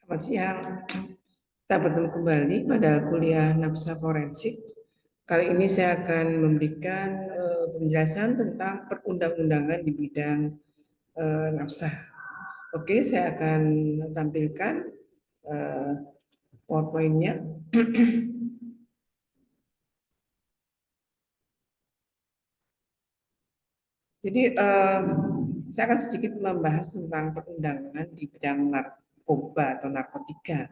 Selamat siang. Kita bertemu kembali pada kuliah nafsa forensik. Kali ini saya akan memberikan penjelasan tentang perundang-undangan di bidang nafsa. Oke, saya akan tampilkan uh, PowerPoint-nya. Jadi saya akan sedikit membahas tentang perundangan di bidang narkoba atau narkotika.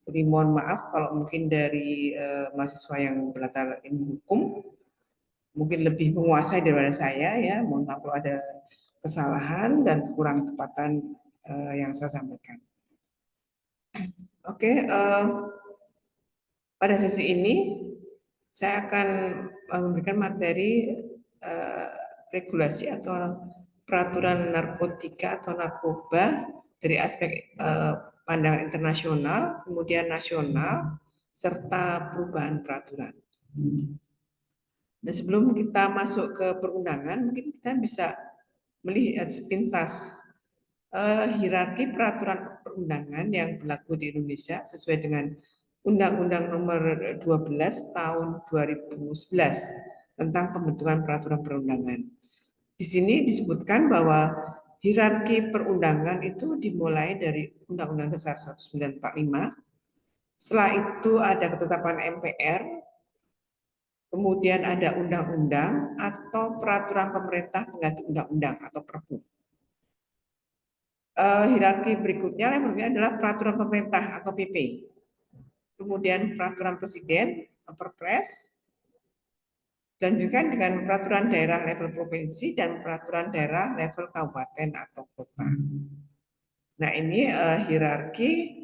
Jadi mohon maaf kalau mungkin dari mahasiswa yang berlatar ilmu hukum mungkin lebih menguasai daripada saya ya. Mohon maaf kalau ada kesalahan dan kurang tepatan yang saya sampaikan. Oke, pada sesi ini saya akan memberikan materi uh, regulasi atau peraturan narkotika atau narkoba dari aspek pandangan internasional, kemudian nasional, serta perubahan peraturan. Dan sebelum kita masuk ke perundangan, mungkin kita bisa melihat sepintas hierarki peraturan perundangan yang berlaku di Indonesia sesuai dengan Undang-Undang Nomor 12 Tahun 2011 tentang pembentukan peraturan perundangan. Di sini disebutkan bahwa hierarki perundangan itu dimulai dari Undang-Undang Dasar 1945. Setelah itu ada ketetapan MPR, kemudian ada undang-undang atau peraturan pemerintah pengganti undang-undang atau Perpu. Hierarki berikutnya yang berikutnya adalah peraturan pemerintah atau PP. Kemudian peraturan presiden, Perpres, dilanjutkan dengan peraturan daerah level provinsi dan peraturan daerah level kabupaten atau kota. Nah ini hierarki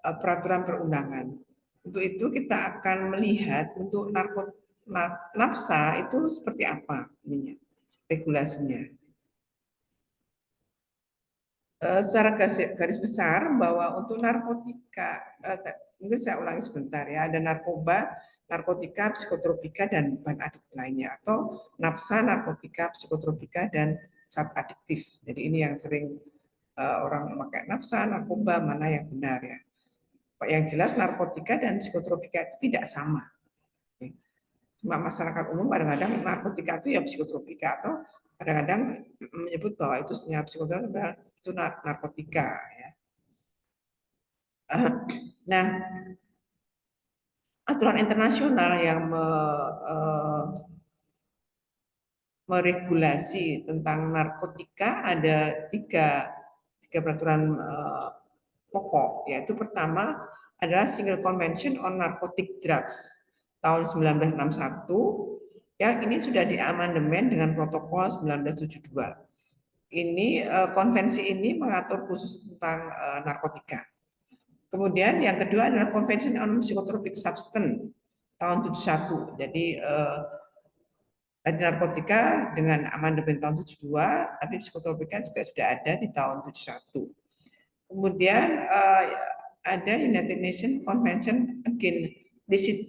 peraturan perundangan. Untuk itu kita akan melihat untuk nafsa itu seperti apa ininya, regulasinya. Secara garis besar bahwa untuk narkotika, mungkin saya ulangi sebentar ya, ada narkoba, narkotika, psikotropika, dan bahan adiktif lainnya, atau nafsa, narkotika, psikotropika, dan zat adiktif. Jadi ini yang sering orang memakai nafsa, narkoba, mana yang benar ya. Yang jelas narkotika dan psikotropika itu tidak sama. Cuma masyarakat umum kadang-kadang narkotika itu ya psikotropika, atau kadang-kadang menyebut bahwa itu senyap psikotropika itu narkotika ya. Nah, aturan internasional yang meregulasi tentang narkotika ada tiga peraturan pokok, yaitu pertama adalah Single Convention on Narcotic Drugs tahun 1961 yang ini sudah diamandemen dengan protokol 1972. Ini konvensi ini mengatur khusus tentang narkotika. Kemudian yang kedua adalah Convention on Psychotropic Substance tahun 71. Jadi tadi narkotika dengan amandemen tahun 72, tapi psikotropika juga sudah ada di tahun 71. Kemudian ada United Nations Convention Against Illicit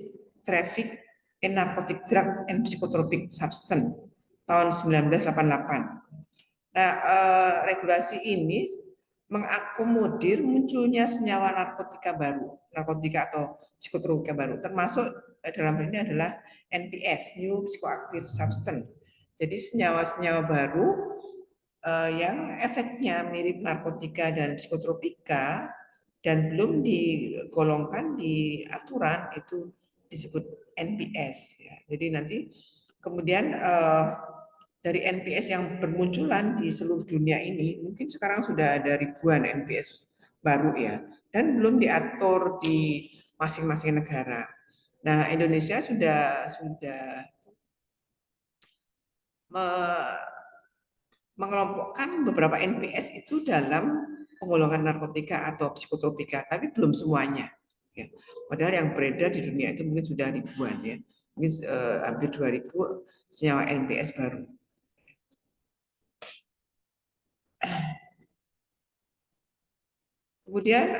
Traffic in Narcotic Drug and Psychotropic Substance tahun 1988. Nah, regulasi ini mengakomodir munculnya senyawa narkotika baru, narkotika atau psikotropika baru, termasuk dalam hal ini adalah NPS, New Psychoactive Substance. Jadi senyawa-senyawa baru yang efeknya mirip narkotika dan psikotropika dan belum digolongkan di aturan itu disebut NPS. Ya. Jadi nanti kemudian dari NPS yang bermunculan di seluruh dunia ini, mungkin sekarang sudah ada ribuan NPS baru ya, dan belum diatur di masing-masing negara. Nah, Indonesia sudah mengelompokkan beberapa NPS itu dalam penggolongan narkotika atau psikotropika, tapi belum semuanya. Ya. Padahal yang beredar di dunia itu mungkin sudah ribuan ya, mungkin hampir 2000 senyawa NPS baru. Kemudian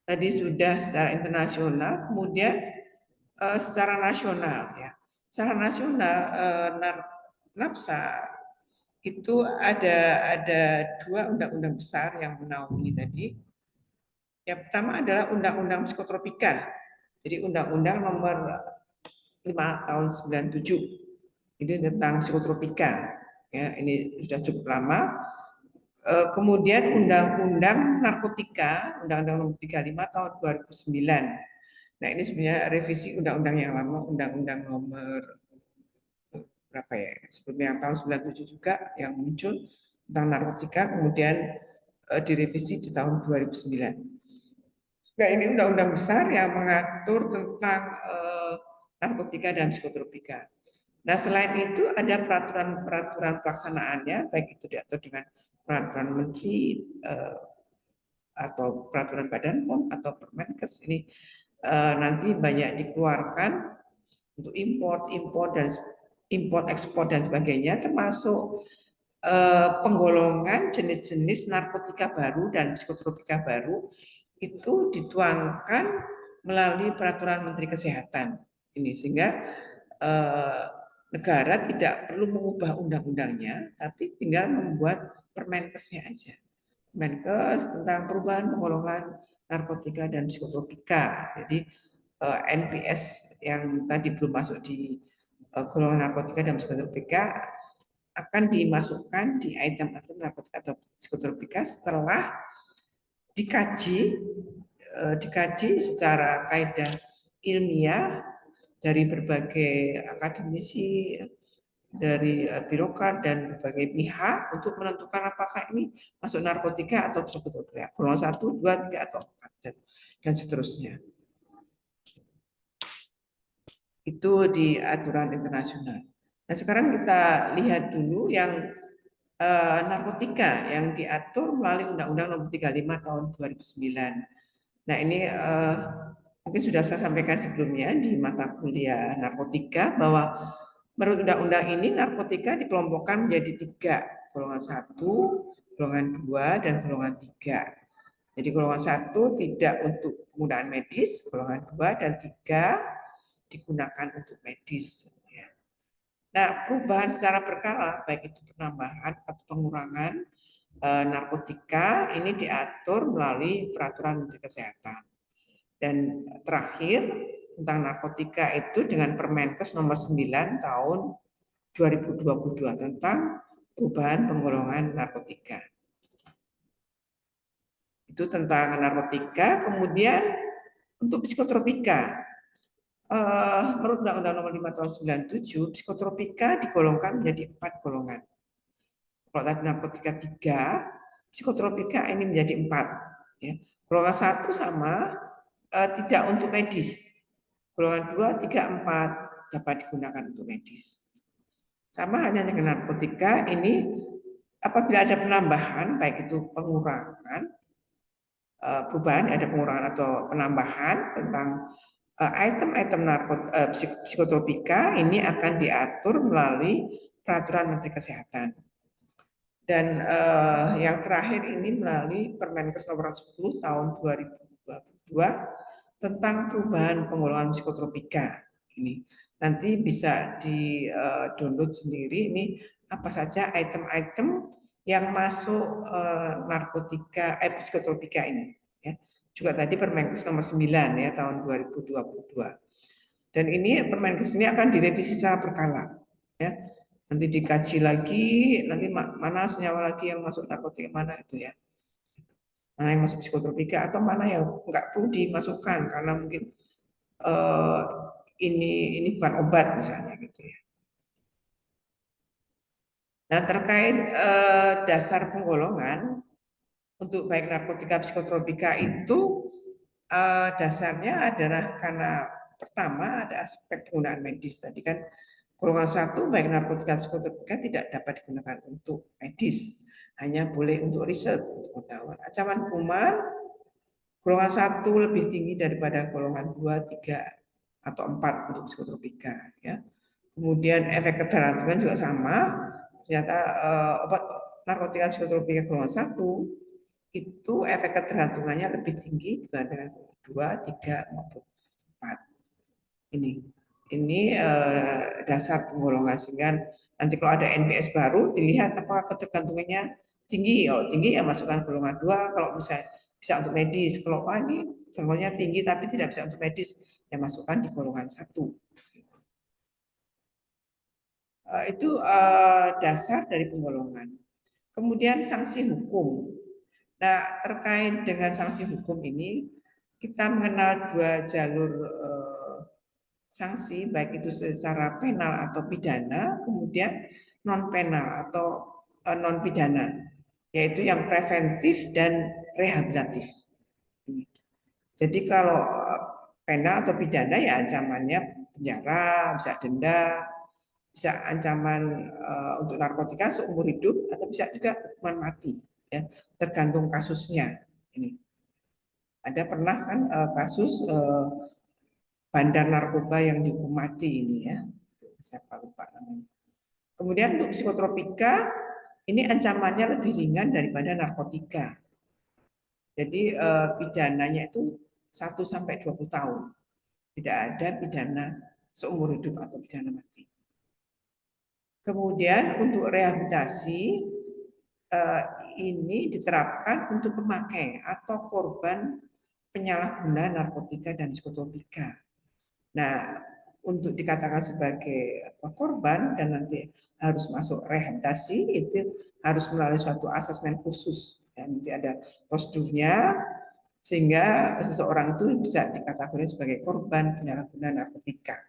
tadi sudah secara internasional, kemudian secara nasional ya. Secara nasional nafsa itu ada dua undang-undang besar yang menaungi tadi. Yang pertama adalah Undang-Undang Psikotropika. Jadi Undang-Undang Nomor 5 Tahun 97. Ini tentang psikotropika. Ya, ini sudah cukup lama. Kemudian Undang-Undang Narkotika, Undang-Undang Nomor 35 Tahun 2009. Nah, ini sebenarnya revisi undang-undang yang lama, Undang-Undang Nomor berapa ya? Sebelumnya yang tahun 97 juga yang muncul tentang narkotika, kemudian direvisi di tahun 2009. Nah, ini undang-undang besar yang mengatur tentang narkotika dan psikotropika. Nah, selain itu ada peraturan-peraturan pelaksanaannya, baik itu diatur dengan peraturan menteri atau peraturan Badan POM atau Permenkes. Ini nanti banyak dikeluarkan untuk import ekspor dan sebagainya, termasuk penggolongan jenis-jenis narkotika baru dan psikotropika baru itu dituangkan melalui peraturan Menteri Kesehatan ini, sehingga negara tidak perlu mengubah undang-undangnya, tapi tinggal membuat Permenkesnya aja. Permenkes tentang perubahan penggolongan narkotika dan psikotropika. Jadi NPS yang tadi belum masuk di golongan narkotika dan psikotropika akan dimasukkan di item-item narkotika atau psikotropika setelah dikaji secara kaidah ilmiah dari berbagai akademisi, dari birokrat dan berbagai pihak untuk menentukan apakah ini masuk narkotika atau psikotropika, golongan 1, 2, 3 atau 4 dan seterusnya. Itu di aturan internasional. Nah, sekarang kita lihat dulu yang narkotika yang diatur melalui Undang-Undang Nomor 35 Tahun 2009. Nah, ini mungkin sudah saya sampaikan sebelumnya di mata kuliah narkotika bahwa menurut undang-undang ini narkotika dikelompokkan menjadi 3, golongan 1, golongan 2, dan golongan 3. Jadi golongan 1 tidak untuk penggunaan medis, golongan 2 dan 3 digunakan untuk medis. Nah, perubahan secara berkala, baik itu penambahan atau pengurangan narkotika, ini diatur melalui peraturan Menteri Kesehatan. Dan terakhir, tentang narkotika itu dengan Permenkes nomor 9 tahun 2022 tentang perubahan penggolongan narkotika. Itu tentang narkotika. Kemudian untuk psikotropika, menurut Undang-Undang Nomor 5 Tahun 97, psikotropika digolongkan menjadi 4 golongan. Kalau tadi narkotika 3, psikotropika ini menjadi 4. Ya. Golongan 1 sama tidak untuk medis. Golongan 2, 3, 4 dapat digunakan untuk medis. Sama hanya dengan narkotika, ini apabila ada penambahan, baik itu pengurangan, perubahan, ada pengurangan atau penambahan tentang item-item psikotropika, ini akan diatur melalui peraturan Menteri Kesehatan. Dan yang terakhir ini melalui Permenkes nomor 10 tahun 2022 tentang perubahan penggolongan psikotropika. Ini nanti bisa di-download sendiri ini apa saja item-item yang masuk narkotika psikotropika ini ya. Juga tadi Permenkes nomor 9 ya tahun 2022. Dan ini Permenkes ini akan direvisi secara berkala ya. Nanti dikaji lagi, nanti mana senyawa lagi yang masuk narkotika, mana itu ya. Mana yang masuk psikotropika atau mana yang nggak perlu dimasukkan karena mungkin ini bukan obat misalnya gitu ya. Nah, terkait dasar penggolongan untuk baik narkotika psikotropika itu dasarnya adalah karena pertama ada aspek penggunaan medis tadi kan. Golongan 1 baik narkotika psikotropika tidak dapat digunakan untuk medis, hanya boleh untuk riset, untuk pengetahuan. Ancaman hukuman golongan 1 lebih tinggi daripada golongan 2, 3 atau 4 untuk psikotropika ya. Kemudian efek ketergantungan juga sama. Ternyata obat narkotika psikotropika golongan 1 itu efek ketergantungannya lebih tinggi dibandingkan 2, 3 maupun 4. Ini dasar penggolongan sehingga Nanti kalau ada NPS baru, dilihat apakah ketergantungannya tinggi. Kalau tinggi ya masukkan golongan 2. Kalau bisa untuk medis. Kalau ini gangguannya tinggi tapi tidak bisa untuk medis, ya masukkan di golongan 1. Itu dasar dari penggolongan. Kemudian sanksi hukum. Nah, terkait dengan sanksi hukum ini, kita mengenal 2 jalur sanksi, baik itu secara penal atau pidana, kemudian non penal atau non pidana, yaitu yang preventif dan rehabilitatif. Jadi kalau penal atau pidana ya ancamannya penjara, bisa denda, bisa ancaman untuk narkotika seumur hidup atau bisa juga hukuman mati, ya, tergantung kasusnya. Ini ada pernah kan kasus bandar narkoba yang dihukum mati ini, ya, siapa lupa namanya. Kemudian untuk psikotropika ini ancamannya lebih ringan daripada narkotika. Jadi pidananya itu 1 sampai 20 tahun. Tidak ada pidana seumur hidup atau pidana mati. Kemudian untuk rehabilitasi ini diterapkan untuk pemakai atau korban penyalahguna narkotika dan psikotropika. Nah, untuk dikatakan sebagai korban dan nanti harus masuk rehabilitasi, itu harus melalui suatu asesmen khusus. Ya, nanti ada prosedurnya sehingga seseorang itu bisa dikategorikan sebagai korban penyalahgunaan narkotika.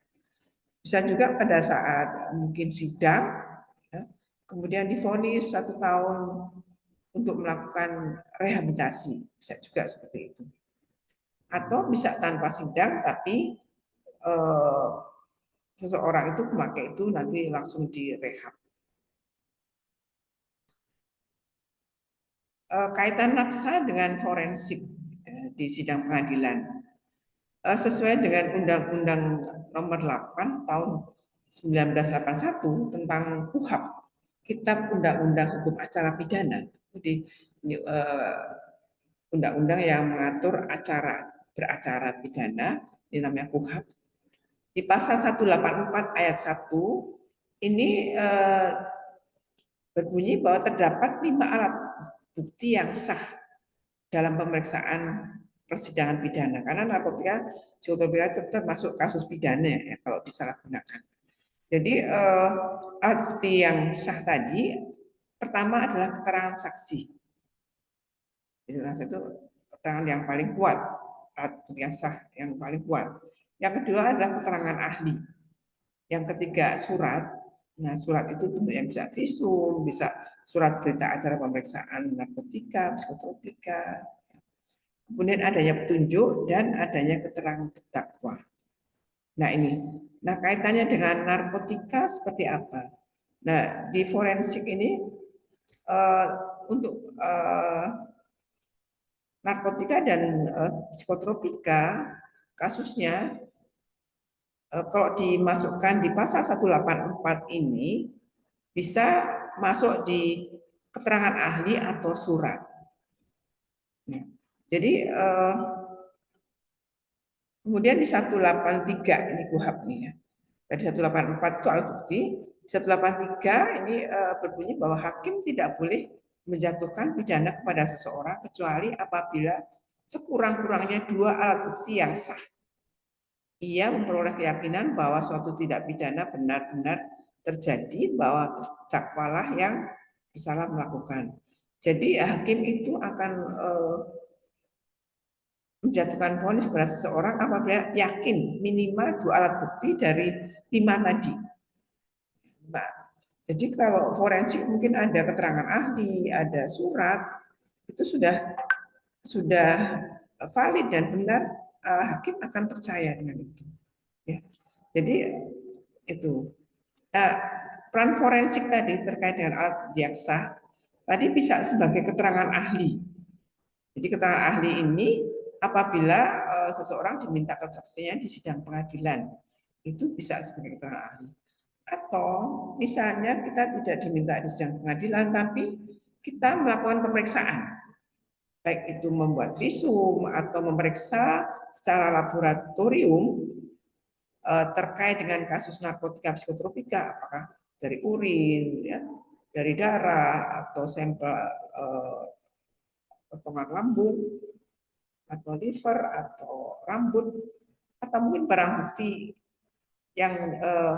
Bisa juga pada saat mungkin sidang, ya, kemudian divonis 1 tahun untuk melakukan rehabilitasi, bisa juga seperti itu. Atau bisa tanpa sidang, tapi seseorang itu memakai itu nanti langsung direhab. Kaitan nafsa dengan forensik di sidang pengadilan. Sesuai dengan Undang-Undang Nomor 8 Tahun 1981 tentang KUHAP, Kitab Undang-Undang Hukum Acara Pidana. Jadi ini undang-undang yang mengatur beracara pidana, ini namanya KUHAP. Di pasal 184 ayat 1 ini berbunyi bahwa terdapat 5 alat bukti yang sah dalam pemeriksaan persidangan pidana, karena narkotika psikotropika itu termasuk kasus pidana ya kalau disalahgunakan. Jadi alat bukti yang sah tadi pertama adalah keterangan saksi. Itu keterangan yang paling kuat, alat bukti yang sah yang paling kuat. Yang kedua adalah keterangan ahli. Yang ketiga surat. Nah, surat itu bentuknya bisa visum, bisa surat berita acara pemeriksaan narkotika, psikotropika. Kemudian adanya petunjuk dan adanya keterangan terdakwa. Nah ini, nah kaitannya dengan narkotika seperti apa? Nah di forensik ini untuk narkotika dan psikotropika kasusnya kalau dimasukkan di pasal 184 ini bisa masuk di keterangan ahli atau surat. Nah, jadi kemudian di 183 ini KUHAP nih ya. Tadi 184 itu alat bukti, 183 ini berbunyi bahwa hakim tidak boleh menjatuhkan pidana kepada seseorang kecuali apabila sekurang-kurangnya 2 alat bukti yang sah. Ia memperoleh keyakinan bahwa suatu tindak pidana benar-benar terjadi, bahwa terdakwalah yang bersalah melakukan. Jadi hakim itu akan menjatuhkan vonis kepada seseorang apabila yakin minimal 2 alat bukti dari 5 tadi. Nah, jadi kalau forensik mungkin ada keterangan ahli, ada surat, itu sudah valid dan benar, hakim akan percaya dengan itu. Ya. Jadi itu. Nah, peran forensik tadi terkait dengan alat bukti yang sah, tadi bisa sebagai keterangan ahli. Jadi keterangan ahli ini apabila seseorang diminta kesaksiannya di sidang pengadilan, itu bisa sebagai keterangan ahli. Atau misalnya kita tidak diminta di sidang pengadilan, tapi kita melakukan pemeriksaan, baik itu membuat visum atau memeriksa secara laboratorium terkait dengan kasus narkotika psikotropika, apakah dari urin, ya, dari darah atau sampel potongan lambung atau liver atau rambut atau mungkin barang bukti yang eh,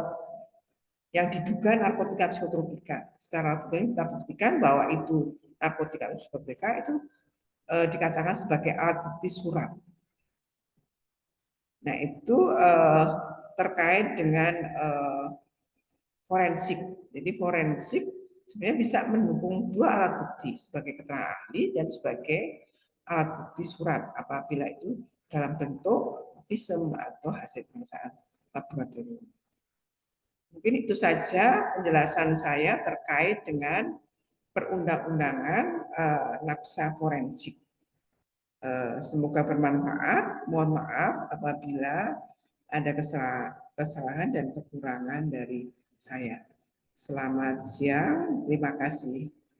yang diduga narkotika psikotropika. Secara tentunya kita buktikan bahwa itu narkotika psikotropika itu dikatakan sebagai alat bukti surat. Nah, itu terkait dengan forensik. Jadi forensik sebenarnya bisa mendukung dua alat bukti sebagai keterangan ahli dan sebagai alat bukti surat apabila itu dalam bentuk visum atau hasil pemeriksaan laboratorium. Mungkin itu saja penjelasan saya terkait dengan perundang-undangan nafsa forensik. Semoga bermanfaat. Mohon maaf apabila ada kesalahan dan kekurangan dari saya. Selamat siang, terima kasih.